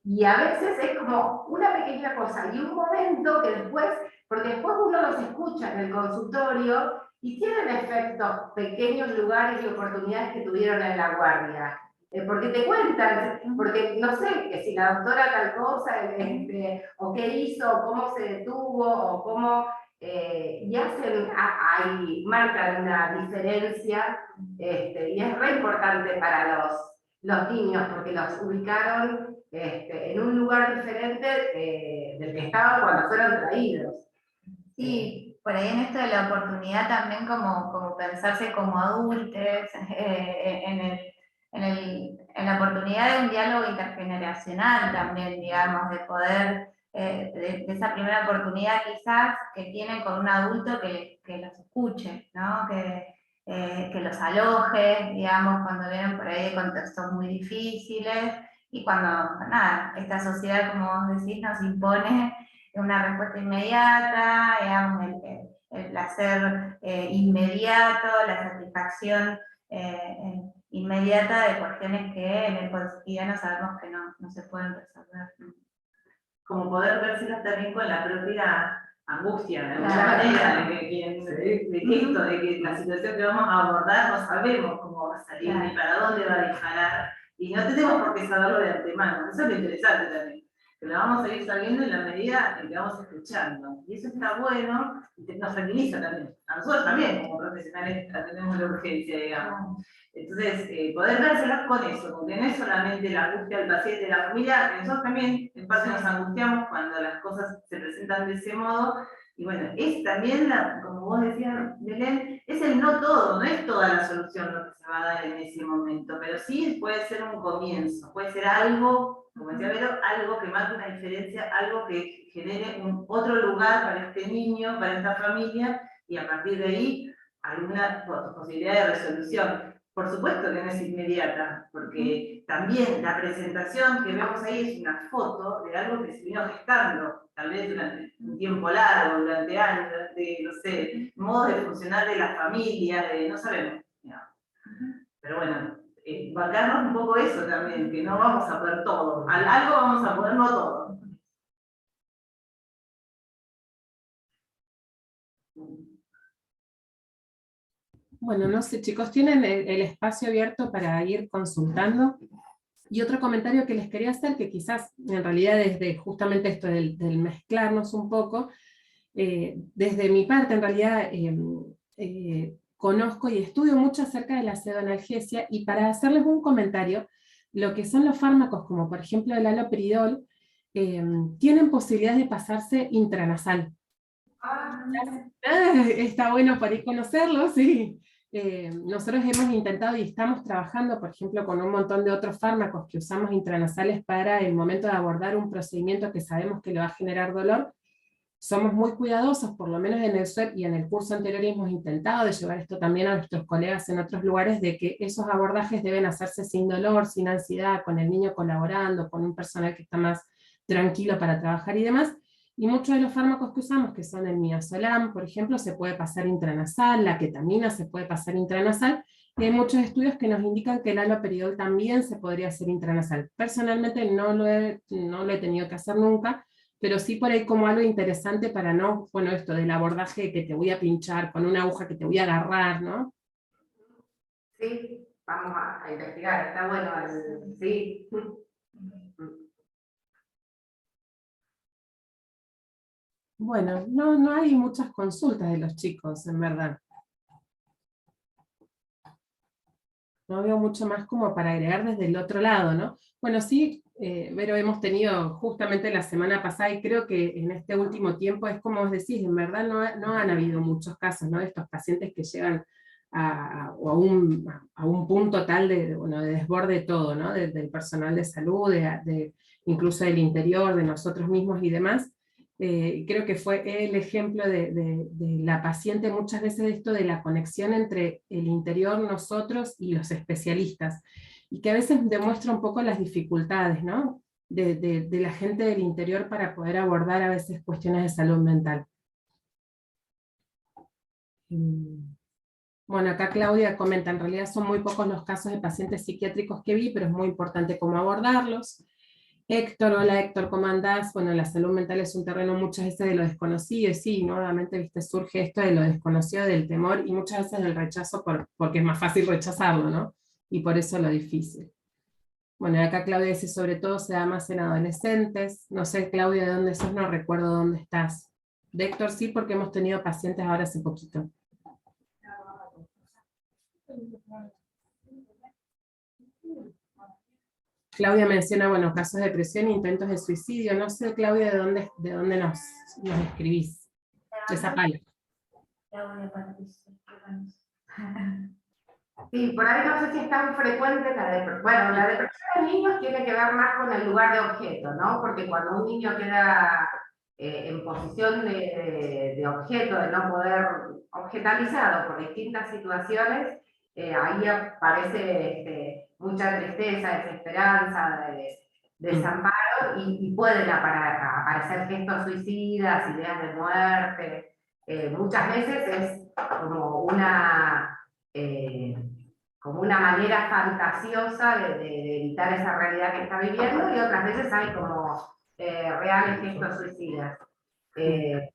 y a veces es como una pequeña cosa, y un momento que después, porque después uno los escucha en el consultorio, y tienen efectos, pequeños lugares y oportunidades que tuvieron en la guardia. Porque te cuentan, porque no sé, que si la doctora tal cosa, o qué hizo, o cómo se detuvo, o cómo, y marcan una diferencia, y es re importante para los niños, porque los ubicaron en un lugar diferente del que estaban cuando fueron traídos. Sí, por ahí en esto de la oportunidad también como pensarse como adultos, en la oportunidad de un diálogo intergeneracional también, digamos, de poder, de esa primera oportunidad quizás que tienen con un adulto que los escuche, ¿no? Que los aloje, digamos, cuando vienen por ahí de contextos muy difíciles y cuando, nada, esta sociedad, como vos decís, nos impone una respuesta inmediata, digamos, el placer inmediato, la satisfacción inmediata de cuestiones que en el cotidiano sabemos que no se pueden resolver. Como poder verselas también con la propia angustia, de alguna manera, de que la situación que vamos a abordar no sabemos cómo va a salir, ni para dónde va a disparar, y no tenemos por qué saberlo de antemano. Eso es lo interesante también, que lo vamos a ir sabiendo en la medida en que vamos escuchando. Y eso está bueno, y nos tranquiliza también. A nosotros también, como profesionales, atendemos la urgencia, digamos. Entonces, poder dárselas con eso, porque no es solamente la angustia del paciente, de la familia, que nosotros también en parte nos angustiamos cuando las cosas se presentan de ese modo. Y bueno, es también, como vos decías, Belén, es el no todo, no es toda la solución lo que se va a dar en ese momento, pero sí puede ser un comienzo, puede ser algo, como decía Vero, algo que marque una diferencia, algo que genere otro lugar para este niño, para esta familia, y a partir de ahí alguna posibilidad de resolución. Por supuesto que no es inmediata, porque también la presentación que vemos ahí es una foto de algo que se vino gestando, tal vez durante un tiempo largo, durante años, durante, no sé, modos de funcionar de la familia, no sabemos. No. Pero bueno, bancarnos un poco eso también, que no vamos a poder todo, algo vamos a poder, no todo. Bueno, no sé, chicos, tienen el espacio abierto para ir consultando. Y otro comentario que les quería hacer, que quizás en realidad desde justamente esto del mezclarnos un poco, desde mi parte en realidad conozco y estudio mucho acerca de la pseudoanalgesia, y para hacerles un comentario, lo que son los fármacos, como por ejemplo el haloperidol, tienen posibilidad de pasarse intranasal. Está bueno para ir conocerlo, sí. Nosotros hemos intentado y estamos trabajando, por ejemplo, con un montón de otros fármacos que usamos intranasales para el momento de abordar un procedimiento que sabemos que le va a generar dolor. Somos muy cuidadosos, por lo menos en el SUEP y en el curso anterior hemos intentado de llevar esto también a nuestros colegas en otros lugares, de que esos abordajes deben hacerse sin dolor, sin ansiedad, con el niño colaborando, con un personal que está más tranquilo para trabajar y demás. Y muchos de los fármacos que usamos, que son el midazolam, por ejemplo, se puede pasar intranasal, la ketamina se puede pasar intranasal, y hay muchos estudios que nos indican que el haloperidol también se podría hacer intranasal. Personalmente no lo he tenido que hacer nunca, pero sí por ahí como algo interesante para no, bueno, esto del abordaje que te voy a pinchar con una aguja que te voy a agarrar, ¿no? Sí, vamos a investigar, está bueno, sí. Bueno, no hay muchas consultas de los chicos, en verdad. No veo mucho más como para agregar desde el otro lado, ¿no? Bueno, sí, pero hemos tenido justamente la semana pasada, y creo que en este último tiempo, es como vos decís, en verdad no han habido muchos casos, ¿no? De estos pacientes que llegan a un punto tal de desborde todo, ¿no? Del personal de salud, incluso del interior, de nosotros mismos y demás. Creo que fue el ejemplo de la paciente muchas veces de esto de la conexión entre el interior, nosotros y los especialistas, y que a veces demuestra un poco las dificultades, ¿no? de la gente del interior para poder abordar a veces cuestiones de salud mental. Bueno, acá Claudia comenta, en realidad son muy pocos los casos de pacientes psiquiátricos que vi, pero es muy importante cómo abordarlos. Héctor, hola Héctor, ¿cómo andás? Bueno, la salud mental es un terreno muchas veces de lo desconocido, y sí, nuevamente, viste, surge esto de lo desconocido, del temor, y muchas veces del rechazo, porque es más fácil rechazarlo, ¿no? Y por eso lo difícil. Bueno, acá Claudia dice, sobre todo se da más en adolescentes. No sé, Claudia, ¿de dónde sos? No recuerdo dónde estás. De Héctor sí, porque hemos tenido pacientes ahora hace poquito. Claudia menciona, bueno, casos de depresión e intentos de suicidio. No sé, Claudia, de dónde nos escribís. De Zapala. Sí, por ahí no sé si es tan frecuente la depresión. Bueno, la depresión en niños tiene que ver más con el lugar de objeto, ¿no? Porque cuando un niño queda en posición de objeto, de no poder, objetalizado por distintas situaciones, ahí aparece mucha tristeza, desesperanza, desamparo, y pueden aparecer gestos suicidas, ideas de muerte. Muchas veces es como como una manera fantasiosa de evitar esa realidad que está viviendo, y otras veces hay como reales gestos suicidas. Es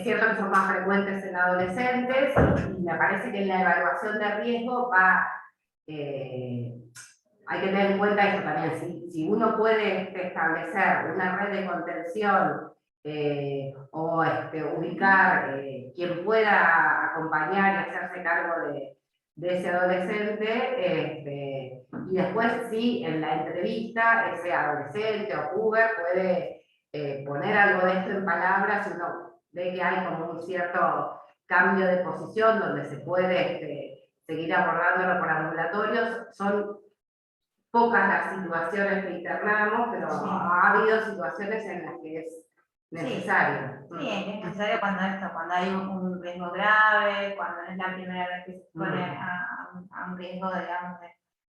cierto que son más frecuentes en adolescentes, y me parece que en la evaluación de riesgo hay que tener en cuenta eso también. Si uno puede establecer una red de contención, o ubicar quien pueda acompañar y hacerse cargo de ese adolescente, y después sí, en la entrevista, ese adolescente o puber puede poner algo de esto en palabras, si uno ve que hay como un cierto cambio de posición donde se puede seguir abordándolo por ambulatorios. Son pocas las situaciones que internamos, pero ha habido situaciones en las que es necesario. Sí, es necesario cuando hay un riesgo grave, cuando no es la primera vez que se expone a un riesgo, digamos,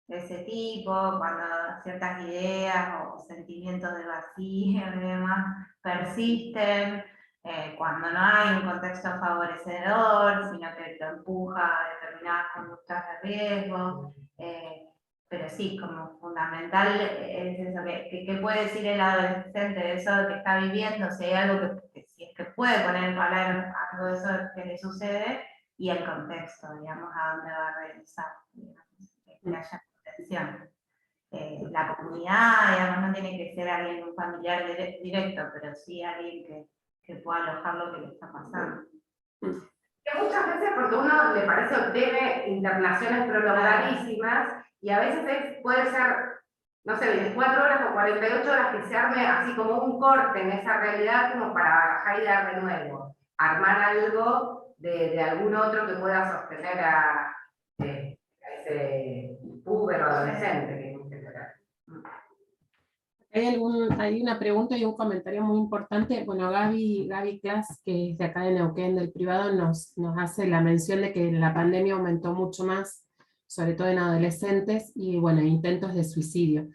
de ese tipo, cuando ciertas ideas o sentimientos de vacío y demás persisten, cuando no hay un contexto favorecedor, sino que lo empuja a determinadas conductas de riesgo. Pero sí, como fundamental es eso, ¿qué puede decir el adolescente de eso que está viviendo? Si hay algo si es que puede poner en palabras algo de eso que le sucede, y el contexto, digamos, a dónde va a regresar, digamos, que haya contención. La comunidad, digamos, no tiene que ser alguien, un familiar directo, pero sí alguien que pueda alojar lo que le está pasando. Que muchas veces, porque uno le parece obtiene internaciones prolongadísimas, y a veces puede ser, no sé, 24 horas o 48 horas que se arme así como un corte en esa realidad, como para bajar y dar de nuevo, armar algo de algún otro que pueda sostener a ese puber o adolescente. Hay una pregunta y un comentario muy importante. Bueno, Gaby Klaas, que es de acá de Neuquén, del privado, nos hace la mención de que la pandemia aumentó mucho más, sobre todo en adolescentes, y bueno, intentos de suicidio.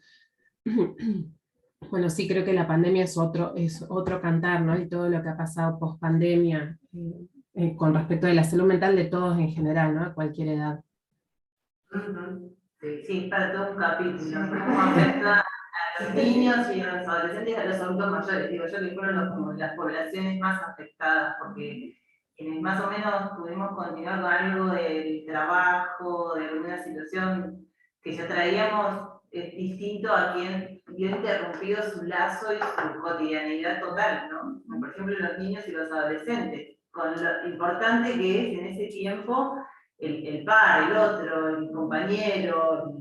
Bueno, sí, creo que la pandemia es otro cantar, ¿no? Y todo lo que ha pasado post pandemia, con respecto de la salud mental de todos en general, ¿no? A cualquier edad. Sí, para todo un capítulo, cómo afecta a los niños y a los adolescentes y a los adultos mayores. Digo yo que fueron como las poblaciones más afectadas, porque quienes más o menos pudimos continuar con algo del trabajo, de alguna situación que ya traíamos, es distinto a quien vio interrumpido su lazo y su cotidianidad total, ¿no? Como por ejemplo los niños y los adolescentes, con lo importante que es en ese tiempo el par, el otro, el compañero,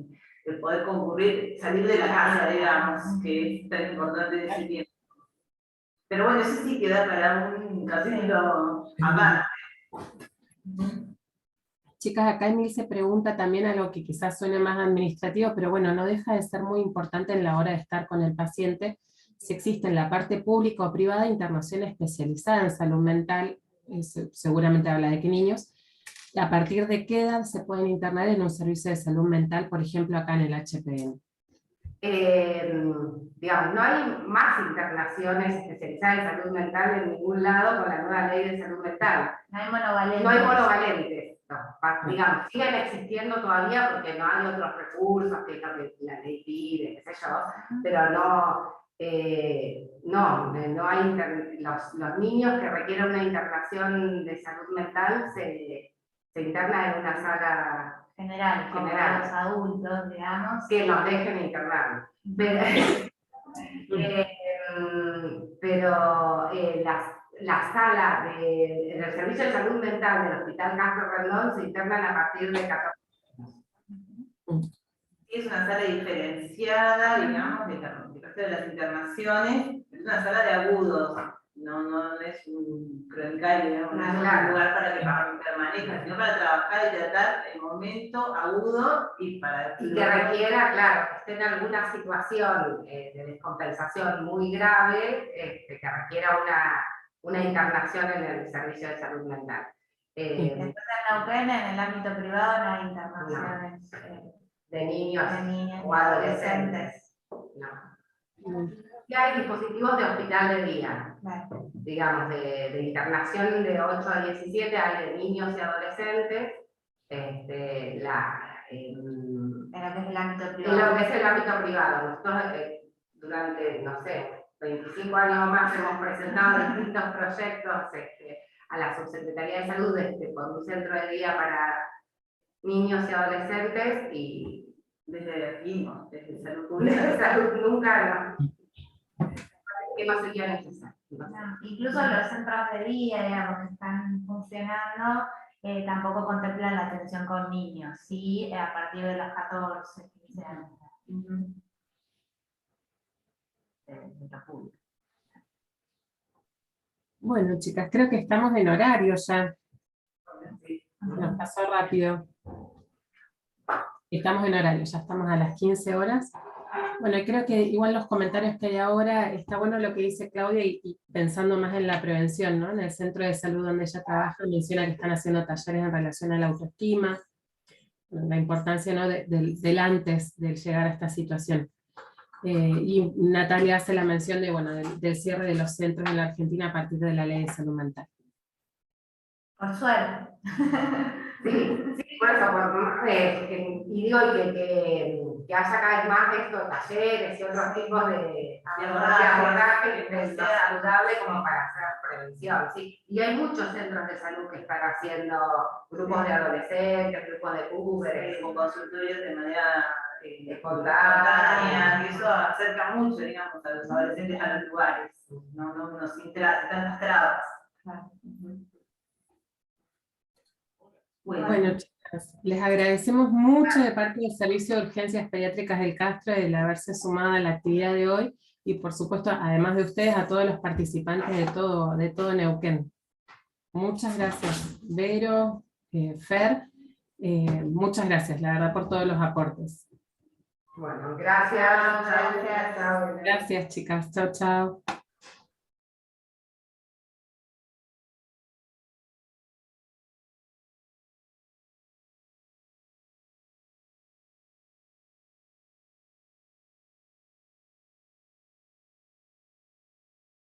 el poder concurrir, salir de la casa, digamos, que es tan importante en ese tiempo. Pero bueno, eso sí queda para un capítulo aparte. Chicas, acá Emil se pregunta también algo que quizás suene más administrativo, pero bueno, no deja de ser muy importante en la hora de estar con el paciente, si existe en la parte pública o privada internación especializada en salud mental, seguramente habla de qué niños, a partir de qué edad se pueden internar en un servicio de salud mental, por ejemplo acá en el HPN. Digamos, no hay más internaciones especializadas en salud mental en ningún lado con la nueva ley de salud mental. No hay monovalentes. No hay monovalentes, no, digamos, siguen existiendo todavía porque no hay otros recursos que es lo que la ley pide, qué sé yo, pero no, no hay los niños que requieren una internación de salud mental se internan en una sala general, como general. los adultos, digamos. Que nos dejen internar. Pero la sala en el servicio de salud mental del Hospital Castro Rendón se internan a partir de 14 años. Es una sala diferenciada, digamos, de parte de las internaciones, es una sala de agudos, no es un cronicario, digamos, no es un lugar para que permanezca, sino para trabajar y tratar el momento agudo y para... Y que requiera, claro, que esté en alguna situación de descompensación muy grave, que requiera una internación en el servicio de salud mental. Entonces en Neuquén, en el ámbito privado, no hay internaciones de niños o adolescentes. No. Y hay dispositivos de hospital de día, digamos, de internación de 8 a 17, hay de niños y adolescentes, en lo que es el ámbito privado. En lo que es el ámbito privado. Nosotros durante, no sé, 25 años más hemos presentado distintos proyectos a la Subsecretaría de Salud con un centro de día para niños y adolescentes y desde salud pública. Desde salud nunca, no. Que no sería necesario. No, incluso los centros de día, digamos, que están funcionando, tampoco contemplan la atención con niños, sí, a partir de los 14, 15 años. Bueno, chicas, creo que estamos en horario ya. Nos pasó rápido. Estamos en horario, ya estamos a las 15 horas. Bueno, y creo que igual los comentarios que hay ahora, está bueno lo que dice Claudia y pensando más en la prevención, ¿no? En el centro de salud donde ella trabaja, menciona que están haciendo talleres en relación a la autoestima, la importancia, ¿no? del antes de llegar a esta situación. Y Natalia hace la mención de, bueno, del cierre de los centros en la Argentina a partir de la ley de salud mental. Por suerte. Sí, por eso, y digo que haya cada vez más de estos talleres y otros tipos de abordaje que es saludable como para hacer prevención, ¿sí? Y hay muchos centros de salud que están haciendo grupos de adolescentes, grupos de púberes, con consultorios de manera espontánea, y eso acerca mucho, digamos, a los adolescentes a los lugares, no nos tantas trabas. Bueno, chicas, les agradecemos mucho de parte del Servicio de Urgencias Pediátricas del Castro el haberse sumado a la actividad de hoy, y por supuesto, además de ustedes, a todos los participantes de todo Neuquén. Muchas gracias, Vero, Fer, muchas gracias, la verdad, por todos los aportes. Bueno, gracias. Gracias, chicas, chao, chao.